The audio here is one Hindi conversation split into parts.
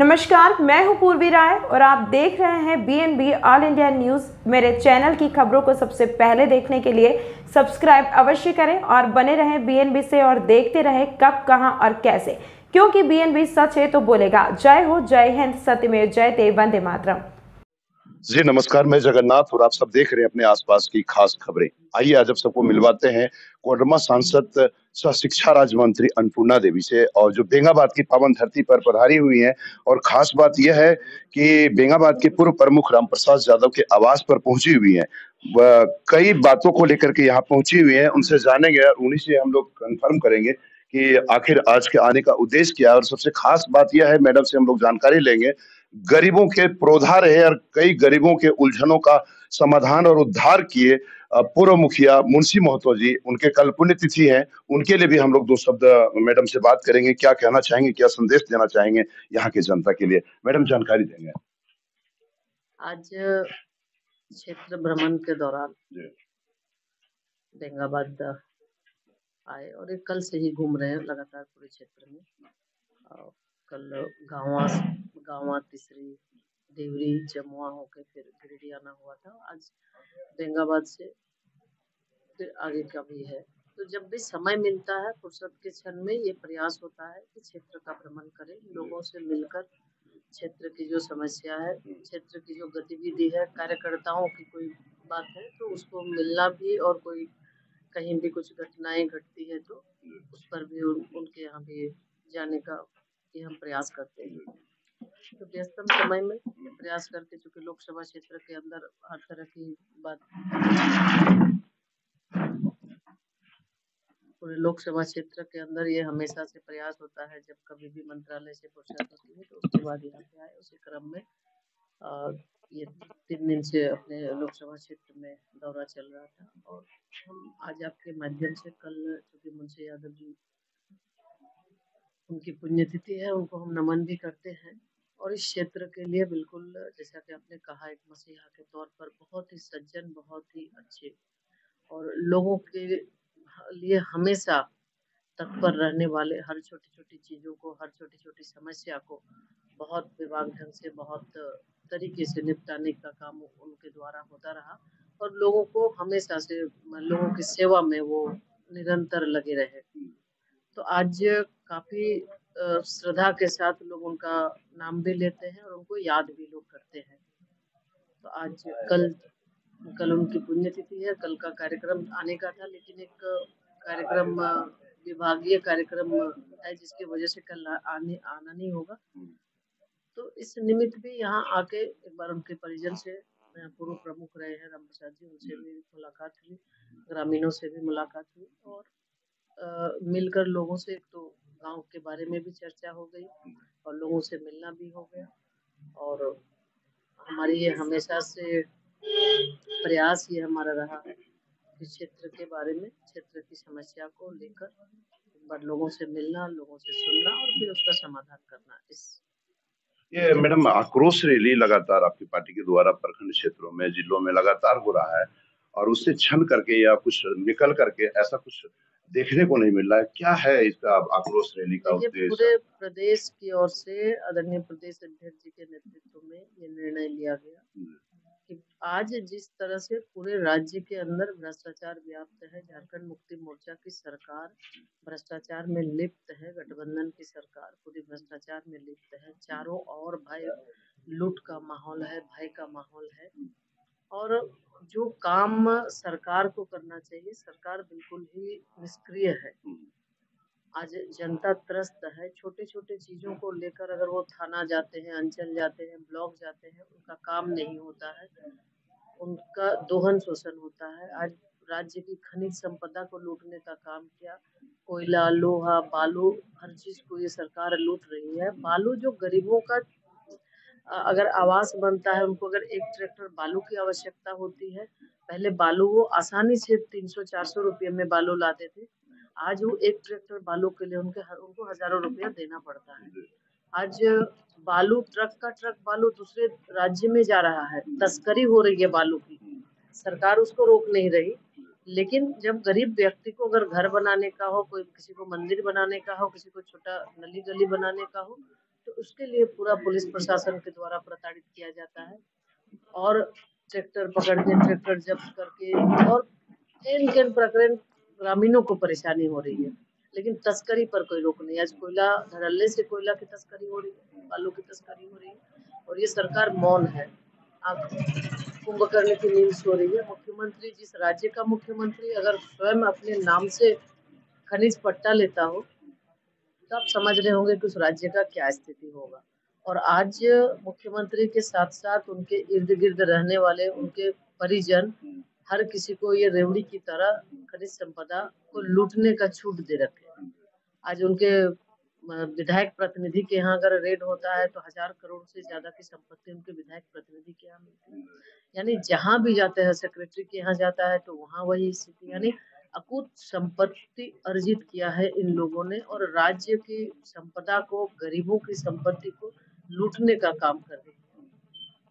नमस्कार, मैं हूं पूर्वी राय और आप देख रहे हैं बीएनबी ऑल इंडिया न्यूज़। मेरे चैनल की खबरों को सबसे पहले देखने के लिए सब्सक्राइब अवश्य करें और बने रहें बीएनबी से और देखते रहें कब, कहां और कैसे, क्योंकि बीएनबी सच है तो बोलेगा। जय हो, जय हिंद, सत्यमेव जयते, वंदे मातरम। जी नमस्कार, मैं जगन्नाथ और आप सब देख रहे हैं अपने आसपास की खास खबरें। आइए आज आप सबको मिलवाते हैं कोडरमा सांसद सह शिक्षा राज्य मंत्री अन्नपूर्णा देवी से, और जो बेंगाबाद की पावन धरती पर पधारी हुई हैं। और खास बात यह है कि बेंगाबाद के पूर्व प्रमुख रामप्रसाद यादव के आवास पर पहुंची हुई हैं। वह कई बातों को लेकर के यहाँ पहुंची हुई हैं, उनसे जानेंगे और उन्हीं से हम लोग कंफर्म करेंगे कि आखिर आज के आने का उद्देश्य क्या है। और सबसे खास बात यह है, मैडम से हम लोग जानकारी लेंगे गरीबों के पुरोधा रहे और कई गरीबों के उलझनों का समाधान और उद्धार किए पूर्व मुखिया मुंशी महतो जी, उनके कल पुण्यतिथि है। उनके लिए भी हम लोग दो शब्द मैडम से बात करेंगे। क्या कहना चाहेंगे, क्या संदेश देना चाहेंगे यहाँ की जनता के लिए, मैडम जानकारी देंगे। आज क्षेत्र भ्रमण के दौरान बेंगाबाद आए और ये कल से ही घूम रहे हैं लगातार पूरे क्षेत्र में। कल गाँव तीसरी देवरी जमुआ होके फिर गिरिडीह आना हुआ था। आज बेंगाबाद से फिर आगे का भी है। तो जब भी समय मिलता है फुर्सत के क्षण में ये प्रयास होता है कि क्षेत्र का भ्रमण करें, लोगों से मिलकर क्षेत्र की जो समस्या है, क्षेत्र की जो गतिविधि है, कार्यकर्ताओं की कोई बात है तो उसको मिलना भी, और कोई कहीं भी कुछ घटनाएं घटती है तो उस पर भी उनके यहाँ भी जाने का ये हम प्रयास करते हैं। तो व्यस्तम समय में प्रयास करके, चूंकि लोकसभा क्षेत्र के अंदर हर तरह की बात, पूरे लोकसभा क्षेत्र के अंदर ये हमेशा से प्रयास होता है, जब कभी भी मंत्रालय से फुर्सत होती है तो उसके बाद यहाँ पे आए। उसी क्रम में ये 3 दिन से अपने लोकसभा क्षेत्र में दौरा चल रहा था। और हम आज आपके माध्यम से, कल चूंकि मुंशी यादव जी उनकी पुण्यतिथि है, उनको हम नमन भी करते हैं। और इस क्षेत्र के लिए बिल्कुल जैसा कि आपने कहा, एक मसीहा के तौर पर बहुत ही सज्जन, बहुत ही अच्छे और लोगों के लिए हमेशा तत्पर रहने वाले, हर छोटी छोटी चीजों को, हर छोटी छोटी समस्या को बहुत विभाग ढंग से, बहुत तरीके से निपटाने का काम उनके द्वारा होता रहा। और लोगों को हमेशा से, लोगों की सेवा में वो निरंतर लगे रहे। तो आज काफी श्रद्धा के साथ लोग उनका नाम भी लेते हैं और उनको याद भी लोग करते हैं। तो आज कल उनकी पुण्यतिथि है। कल का कार्यक्रम आने का था, लेकिन एक कार्यक्रम, विभागीय कार्यक्रम है, जिसकी वजह से कल आना नहीं होगा। तो इस निमित्त भी यहाँ आके एक बार उनके परिजन से, पूर्व प्रमुख रहे हैं रामप्रसाद जी, उनसे भी मुलाकात हुई, ग्रामीणों से भी मुलाकात हुई और मिलकर लोगों से, एक तो गांव के बारे में भी चर्चा हो गई और लोगों से मिलना भी हो गया। और हमारी ये हमेशा से प्रयास ये हमारा रहा है कि क्षेत्र के बारे में, क्षेत्र की समस्या को लेकर एक बार लोगों से मिलना, लोगों से सुनना और फिर उसका समाधान करना। ये मैडम आक्रोश रैली लगातार आपकी पार्टी के द्वारा प्रखंड क्षेत्रों में, जिलों में लगातार हो रहा है, और उससे छन करके या कुछ निकल करके ऐसा कुछ देखने को नहीं मिल रहा है। क्या है इसका आक्रोश रैली का उद्देश्य? पूरे प्रदेश की ओर से आदरणीय प्रदेश अध्यक्ष जी के नेतृत्व में ये निर्णय लिया गया कि आज जिस तरह से पूरे राज्य के अंदर भ्रष्टाचार व्याप्त है, झारखंड मुक्ति मोर्चा की सरकार भ्रष्टाचार में लिप्त है, गठबंधन की सरकार पूरी भ्रष्टाचार में लिप्त है, चारों ओर भय, लूट का माहौल है, भय का माहौल है। और जो काम सरकार को करना चाहिए, सरकार बिल्कुल ही निष्क्रिय है। आज जनता त्रस्त है। छोटे छोटे चीजों को लेकर अगर वो थाना जाते हैं, अंचल जाते हैं, ब्लॉक जाते हैं, उनका काम नहीं होता है, उनका दोहन शोषण होता है। आज राज्य की खनिज संपदा को लूटने का काम किया, कोयला, लोहा, बालू, हर चीज को ये सरकार लूट रही है। बालू जो गरीबों का, अगर आवास बनता है, उनको अगर एक ट्रैक्टर बालू की आवश्यकता होती है, पहले बालू वो आसानी से 300-400 रुपये में बालू लाते थे। आज वो एक ट्रैक्टर बालू के लिए उनको हजारों रुपया देना पड़ता है। आज बालू, ट्रक का ट्रक बालू दूसरे राज्य में जा रहा है, तस्करी हो रही है बालू की, सरकार उसको रोक नहीं रही। लेकिन जब गरीब व्यक्ति को अगर घर बनाने का हो, कोई किसी को मंदिर बनाने का हो, किसी को छोटा नली गली बनाने का हो, तो उसके लिए पूरा पुलिस प्रशासन के द्वारा प्रताड़ित किया जाता है और ट्रैक्टर पकड़ के ट्रैक्टर जब्त करके और एन प्रकरण ग्रामीणों को परेशानी हो रही है। लेकिन तस्करी पर कोई रोक नहीं। आज कोयला धड़ल्ले से कोयला की तस्करी हो रही है, बालू की तस्करी हो रही है और ये सरकार मौन है। आप कुंभकर्ण की नींद सो रही है। मुख्यमंत्री, जिस राज्य का मुख्यमंत्री अगर स्वयं अपने नाम से खनिज पट्टा लेता हो तो आप समझ रहे होंगे कि उस राज्य का क्या स्थिति होगा। और आज मुख्यमंत्री के साथ साथ उनके इर्द गिर्द रहने वाले उनके परिजन हर किसी को ये रेवड़ी की तरह खनिज संपदा को लूटने का छूट दे रखे हैं। आज उनके विधायक प्रतिनिधि के यहाँ अगर रेड होता है तो 1000 करोड़ से ज्यादा की संपत्ति उनके विधायक प्रतिनिधि के यहाँ मिलती है। यानी जहां भी जाते हैं, सेक्रेटरी के यहाँ जाता है तो वहां वही स्थिति। यानी अकूत संपत्ति अर्जित किया है इन लोगों ने और राज्य की संपदा को, गरीबों की संपत्ति को लूटने का काम कर रहे हैं।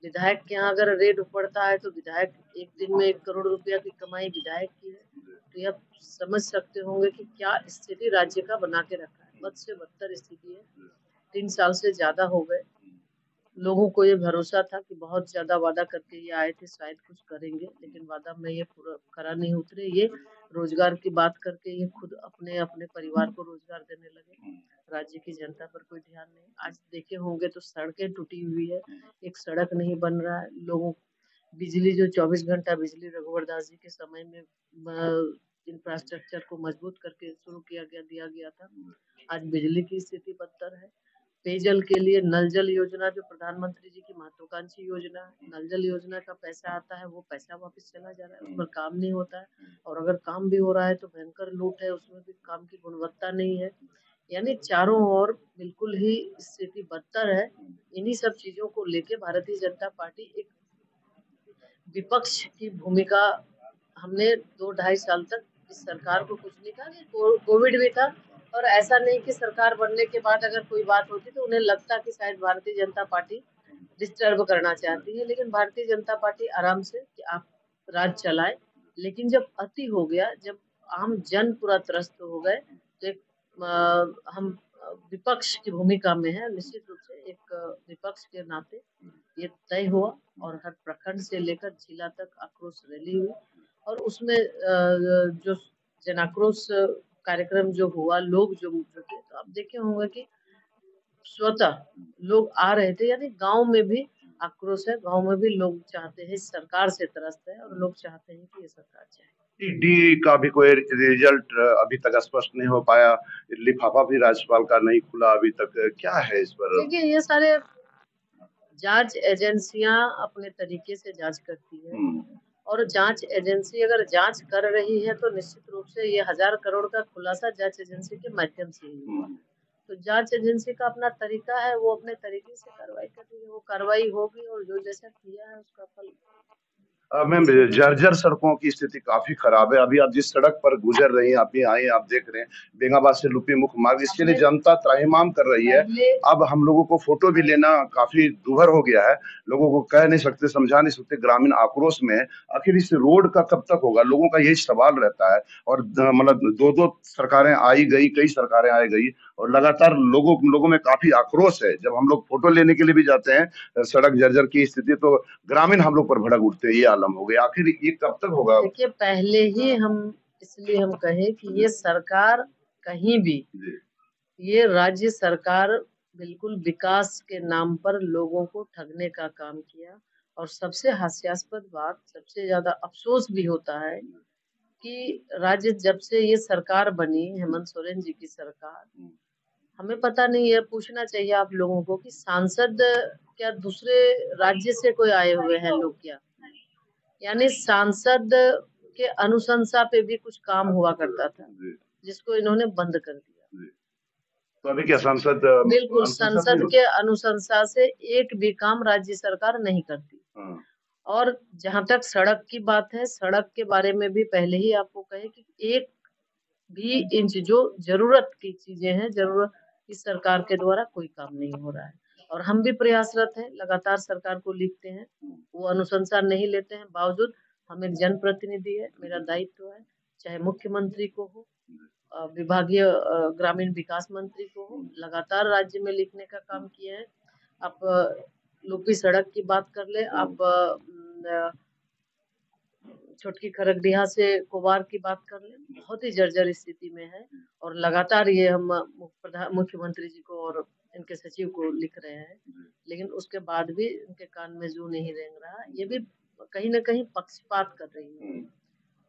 विधायक के यहाँ अगर रेड पड़ता है तो विधायक एक दिन में 1 करोड़ रुपया की कमाई विधायक की है। तो आप समझ सकते होंगे कि क्या स्थिति राज्य का बना के रखा है। बद से बदतर स्थिति है। 3 साल से ज्यादा हो गए। लोगों को ये भरोसा था कि बहुत ज्यादा वादा करके ये आए थे, शायद कुछ करेंगे, लेकिन वादा में ये पूरा करा नहीं उतरे। ये रोजगार की बात करके ये खुद अपने अपने परिवार को रोजगार देने लगे। राज्य की जनता पर कोई ध्यान नहीं। आज देखे होंगे तो सड़कें टूटी हुई है, एक सड़क नहीं बन रहा है। लोगों बिजली, जो 24 घंटा बिजली रघुवर दास जी के समय में इंफ्रास्ट्रक्चर को मजबूत करके शुरू किया गया, दिया गया था, आज बिजली की स्थिति बदतर है। पेयजल के लिए नल जल योजना, जो प्रधानमंत्री जी की महत्वाकांक्षी योजना है, नल जल योजना का पैसा आता है, वो पैसा वापस चला जा रहा है, उस पर काम नहीं होता है। और अगर काम भी हो रहा है तो भयंकर लूट है, उसमें भी काम की गुणवत्ता नहीं है। यानी चारों ओर बिल्कुल ही स्थिति बदतर है। इन्हीं सब चीजों को लेके भारतीय जनता पार्टी एक विपक्ष की भूमिका, हमने 2-2.5 साल तक इस सरकार को कुछ नहीं कहा कि कोविड भी था और ऐसा नहीं कि सरकार बनने के बाद अगर कोई बात होती तो उन्हें लगता कि शायद भारतीय जनता पार्टी डिस्टर्ब करना चाहती है। लेकिन भारतीय जनता पार्टी आराम से कि आप राज चलाए। लेकिन जब अति हो गया, जब आम जन पूरा त्रस्त हो गए तो एक हम विपक्ष की भूमिका में है। निश्चित रूप से एक विपक्ष के नाते ये तय हुआ और हर प्रखंड से लेकर जिला तक आक्रोश रैली हुई और उसमें जो जनाक्रोश कार्यक्रम जो हुआ, लोग जो जुटे, तो आप देखे होंगे कि स्वतः लोग आ रहे थे। यानी गांव में भी आक्रोश है, गांव में भी लोग चाहते हैं, सरकार से त्रस्त है और लोग चाहते हैं कि ये सरकार जाए। ईडी का भी कोई रिजल्ट अभी तक स्पष्ट नहीं हो पाया, लिफाफा भी राज्यपाल का नहीं खुला अभी तक, क्या है इस पर? देखिए, ये सारे जांच एजेंसियां अपने तरीके से जांच करती है और जांच एजेंसी अगर जांच कर रही है तो निश्चित रूप से ये 1000 करोड़ का खुलासा जांच एजेंसी के माध्यम से ही हुआ। तो जांच एजेंसी का अपना तरीका है, वो अपने तरीके से कार्रवाई कर रही है, वो कार्रवाई होगी और जो जैसा किया है उसका फल। मैम, जर्जर सड़कों की स्थिति काफी खराब है। अभी आप जिस सड़क पर गुजर रही हैं, आप ये आए, आप देख रहे हैं बेंगाबाद से लुपी मुख्य मार्ग, इसके लिए जनता त्राहिमाम कर रही है। अब हम लोगों को फोटो भी लेना काफी दूभर हो गया है, लोगों को कह नहीं सकते, समझा नहीं सकते, ग्रामीण आक्रोश में है। आखिर इस रोड का कब तक होगा, लोगों का यही सवाल रहता है। और मतलब 2-2 सरकारें आई गई, कई सरकारें आई गई और लगातार लोगों में काफी आक्रोश है। जब हम लोग फोटो लेने के लिए भी जाते हैं सड़क जर्जर की स्थिति, तो ग्रामीण हम लोग पर भड़क उठते हैं, ये आलम हो गया। आखिर ये कब तक होगा? देखिए, पहले ही हम इसलिए हम कहे कि ये सरकार कहीं भी, ये राज्य सरकार बिल्कुल विकास के नाम पर लोगों को ठगने का काम किया। और सबसे हास्यास्पद बात, सबसे ज्यादा अफसोस भी होता है कि राज्य जब से ये सरकार बनी, हेमंत सोरेन जी की सरकार, हमें पता नहीं है, पूछना चाहिए आप लोगों को कि सांसद क्या दूसरे राज्य से कोई आए हुए हैं लोग क्या? यानी सांसद के अनुशंसा पे भी कुछ काम हुआ करता था, जिसको इन्होंने बंद कर दिया। तो अभी क्या सांसद? बिल्कुल, संसद के अनुशंसा से एक भी काम राज्य सरकार नहीं करती। और जहां तक सड़क की बात है, सड़क के बारे में भी पहले ही आपको कहे कि 1 भी इंच जो जरूरत की चीजें हैं, जरूरत इस सरकार के द्वारा कोई काम नहीं हो रहा है। और हम भी प्रयासरत हैं, लगातार सरकार को लिखते हैं, वो अनुशंसा नहीं लेते हैं। बावजूद हम एक जनप्रतिनिधि है, मेरा दायित्व है, चाहे मुख्यमंत्री को हो, विभागीय ग्रामीण विकास मंत्री को लगातार राज्य में लिखने का काम किए हैं। आप लुपी सड़क की बात कर ले, आप छोटकी खरगडीहा से कोबार की बात कर ले, बहुत ही जर्जर स्थिति में है। और लगातार ये हम मुख्यमंत्री जी को और इनके सचिव को लिख रहे हैं, लेकिन उसके बाद भी इनके कान में जू नहीं रेंग रहा। ये भी कहीं न कहीं पक्षपात कर रही है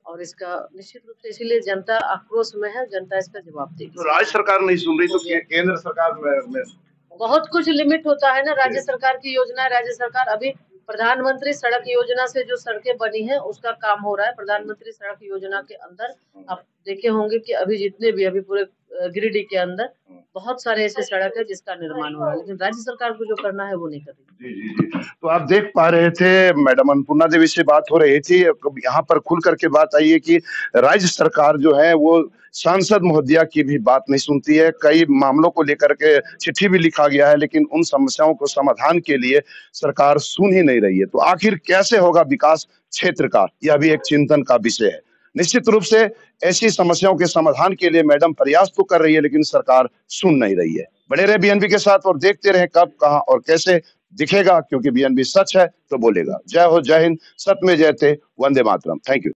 और इसका निश्चित रूप से इसीलिए जनता आक्रोश में है। जनता इसका जवाब देगी। तो राज्य सरकार नहीं सुन रही तो केंद्र सरकार में बहुत कुछ लिमिट होता है ना। राज्य सरकार की योजना, राज्य सरकार अभी प्रधानमंत्री सड़क योजना से जो सड़कें बनी है उसका काम हो रहा है। प्रधानमंत्री सड़क योजना के अंदर आप देखे होंगे कि अभी जितने भी अभी पूरे गिरिडीह के अंदर बहुत सारे ऐसे सड़क है जिसका निर्माण हो रहा है, लेकिन राज्य सरकार को जो करना है वो नहीं कर रही। जी। तो आप देख पा रहे थे मैडम अन्नपूर्णा देवी से बात हो रही थी। यहाँ पर खुल करके बात आई है कि राज्य सरकार जो है वो सांसद महोदया की भी बात नहीं सुनती है। कई मामलों को लेकर के चिट्ठी भी लिखा गया है, लेकिन उन समस्याओं को समाधान के लिए सरकार सुन ही नहीं रही है। तो आखिर कैसे होगा विकास क्षेत्र का, यह भी एक चिंतन का विषय है। निश्चित रूप से ऐसी समस्याओं के समाधान के लिए मैडम प्रयास तो कर रही है, लेकिन सरकार सुन नहीं रही है। बने रहे बीएनबी के साथ और देखते रहे कब, कहां और कैसे दिखेगा, क्योंकि बीएनबी सच है तो बोलेगा। जय हो, जय हिंद, सत्य में जयते, वंदे मातरम। Thank you.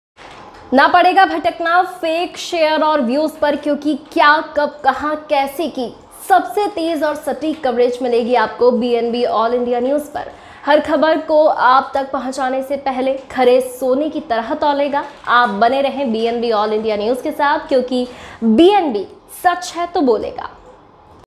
ना पड़ेगा भटकना फेक शेयर और व्यूज पर, क्योंकि क्या, कब, कहां, कैसे की सबसे तेज और सटीक कवरेज मिलेगी आपको बीएनबी ऑल इंडिया न्यूज पर। हर खबर को आप तक पहुंचाने से पहले खरे सोने की तरह तौलेगा। आप बने रहें बीएनबी ऑल इंडिया न्यूज के साथ, क्योंकि बीएनबी सच है तो बोलेगा।